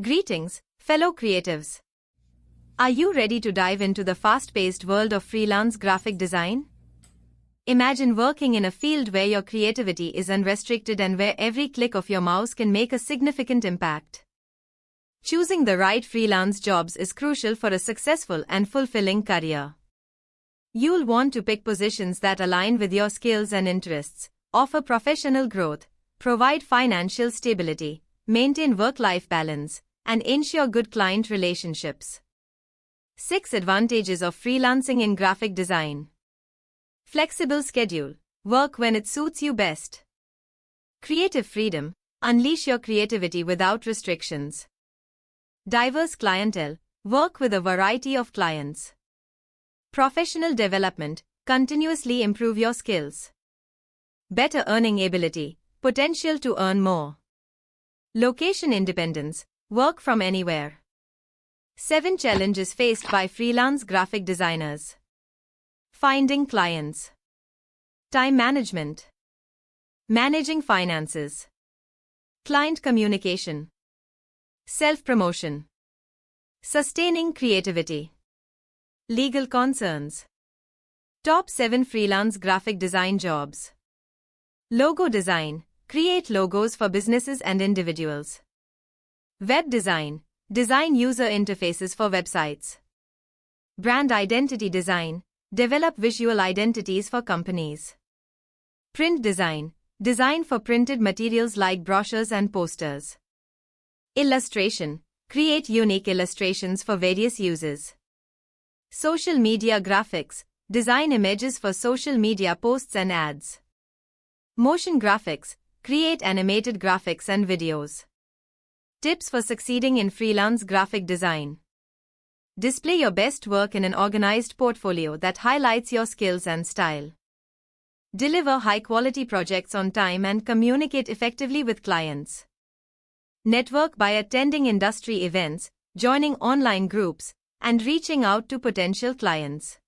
Greetings, fellow creatives. Are you ready to dive into the fast-paced world of freelance graphic design? Imagine working in a field where your creativity is unrestricted and where every click of your mouse can make a significant impact. Choosing the right freelance jobs is crucial for a successful and fulfilling career. You'll want to pick positions that align with your skills and interests, offer professional growth, provide financial stability, maintain work-life balance, and ensure good client relationships. 6 Advantages of freelancing in graphic design. Flexible schedule. Work when it suits you best. Creative freedom. Unleash your creativity without restrictions. Diverse clientele. Work with a variety of clients. Professional development. Continuously improve your skills. Better earning ability. Potential to earn more. Location independence. Work from anywhere. 7 Challenges faced by freelance graphic designers. Finding clients. Time management. Managing finances. Client communication. Self-promotion. Sustaining creativity. Legal concerns. Top 7 freelance graphic design jobs. Logo design. Create logos for businesses and individuals. Web design. Design user interfaces for websites. Brand identity design. Develop visual identities for companies. Print design. Design for printed materials like brochures and posters. Illustration. Create unique illustrations for various uses. Social media graphics. Design images for social media posts and ads. Motion graphics. Create animated graphics and videos. Tips for succeeding in freelance graphic design. Display your best work in an organized portfolio that highlights your skills and style. Deliver high-quality projects on time and communicate effectively with clients. Network by attending industry events, joining online groups, and reaching out to potential clients.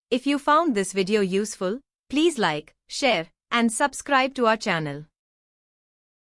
If you found this video useful, please like, share, and subscribe to our channel.